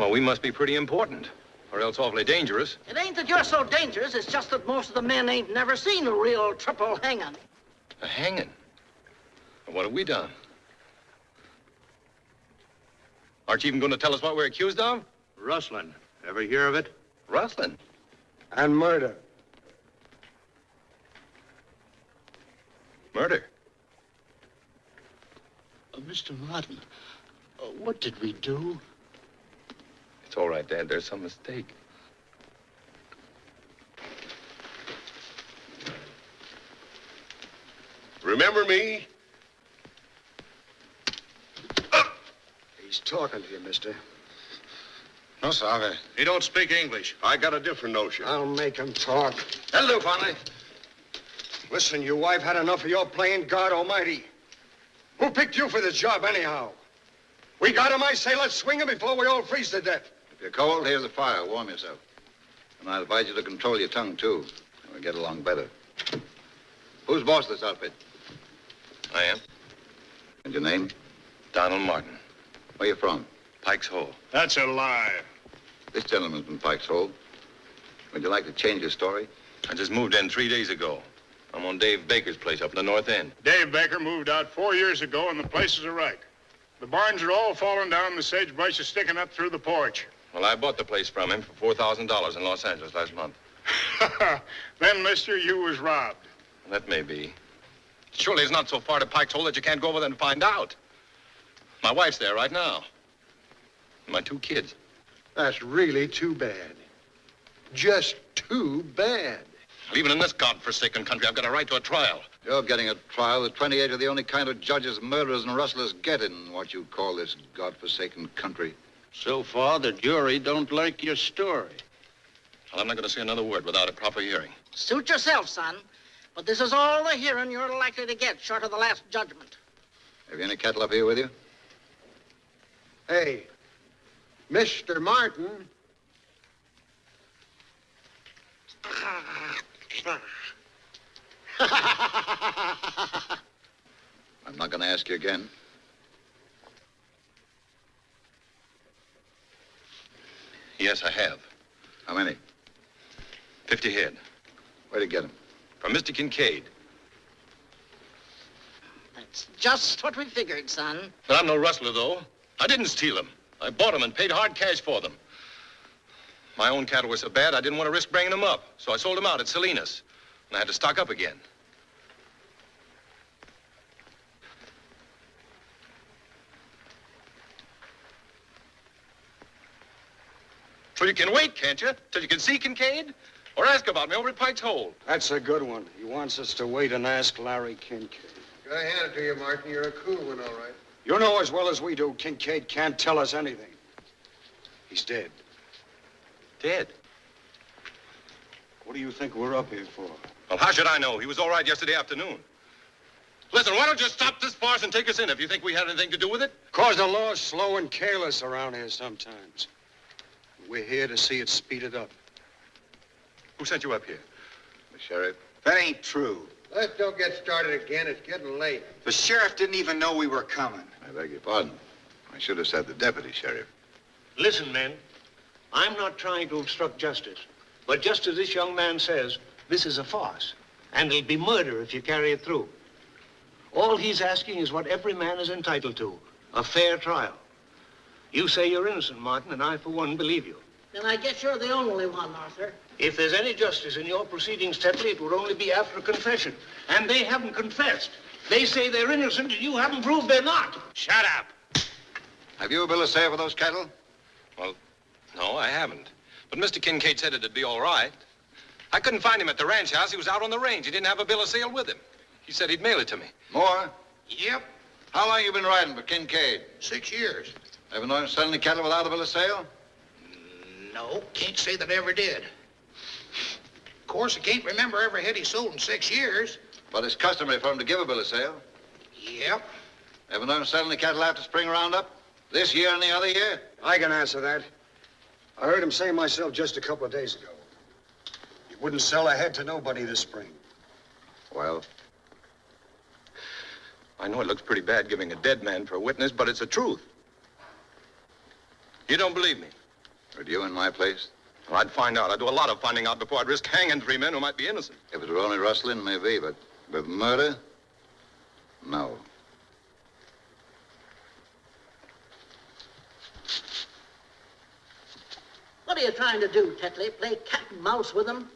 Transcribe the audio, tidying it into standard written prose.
Well, we must be pretty important, or else awfully dangerous. It ain't that you're so dangerous, it's just that most of the men ain't never seen a real triple hanging. A hanging? What have we done? Aren't you even going to tell us what we're accused of? Rustling. Ever hear of it? Rustling? And murder. Murder? Mr. Martin, what did we do? It's all right, Dad. There's some mistake. Remember me? He's talking to you, mister. No, sir. He don't speak English. I got a different notion. I'll make him talk. That'll do, Farley. Listen, your wife had enough of your playing God Almighty. Who picked you for this job, anyhow? We got him, I say, let's swing him before we all freeze to death. If you're cold, here's a fire. Warm yourself. And I advise you to control your tongue, too. We'll get along better. Who's boss of this outfit? I am. And your name? Donald Martin. Where you from? Pike's Hole. That's a lie. This gentleman's from Pike's Hole. Would you like to change your story? I just moved in 3 days ago. I'm on Dave Baker's place up in the North End. Dave Baker moved out 4 years ago, and the place is a wreck. The barns are all falling down, the sagebrush is sticking up through the porch. Well, I bought the place from him for $4,000 in Los Angeles last month. Then, mister, you was robbed. That may be. Surely it's not so far to Pike's Hole that you can't go over there and find out. My wife's there right now. And my 2 kids. That's really too bad. Just too bad. Well, even in this godforsaken country, I've got a right to a trial. You're getting a trial that 28 are the only kind of judges murderers and rustlers get in what you call this godforsaken country. So far, the jury don't like your story. Well, I'm not going to say another word without a proper hearing. Suit yourself, son. But this is all the hearing you're likely to get, short of the last judgment. Have you any cattle up here with you? Hey, Mr. Martin. I'm not going to ask you again. Yes, I have. How many? 50 head. Where'd you get them? From Mr. Kincaid. That's just what we figured, son. But I'm no rustler, though. I didn't steal them. I bought them and paid hard cash for them. My own cattle were so bad, I didn't want to risk bringing them up. So I sold them out at Salinas. And I had to stock up again. Well, you can wait, can't you? Till you can see Kincaid? Or ask about me over at Pike's Hole. That's a good one. He wants us to wait and ask Larry Kincaid. I hand it to you, Martin. You're a cool one, all right. You know as well as we do, Kincaid can't tell us anything. He's dead. Dead? What do you think we're up here for? Well, how should I know? He was all right yesterday afternoon. Listen, why don't you stop this farce and take us in if you think we had anything to do with it? 'Cause the law's slow and careless around here sometimes. We're here to see it speeded up. Who sent you up here? The sheriff. That ain't true. Let's don't get started again. It's getting late. The sheriff didn't even know we were coming. I beg your pardon. I should have said the deputy sheriff. Listen, men. I'm not trying to obstruct justice. But just as this young man says, this is a farce. And it'll be murder if you carry it through. All he's asking is what every man is entitled to, a fair trial. You say you're innocent, Martin, and I, for one, believe you. Then I guess you're the only one, Arthur. If there's any justice in your proceedings, Tetley, it would only be after a confession. And they haven't confessed. They say they're innocent, and you haven't proved they're not. Shut up. Have you a bill of sale for those cattle? Well, no, I haven't. But Mr. Kincaid said it'd be all right. I couldn't find him at the ranch house. He was out on the range. He didn't have a bill of sale with him. He said he'd mail it to me. More? Yep. How long you been riding for Kincaid? 6 years. Ever known him sell any cattle without a bill of sale? No, can't say that I ever did. Of course, I can't remember every head he sold in 6 years. But it's customary for him to give a bill of sale. Yep. Ever known him sell any cattle after spring roundup? This year and the other year? I can answer that. I heard him say myself just a couple of days ago. He wouldn't sell a head to nobody this spring. Well? I know it looks pretty bad giving a dead man for a witness, but it's the truth. You don't believe me? Would you in my place? Well, I'd find out. I'd do a lot of finding out before I'd risk hanging 3 men who might be innocent. If it were only rustling, maybe, but with murder? No. What are you trying to do, Tetley? Play cat and mouse with them?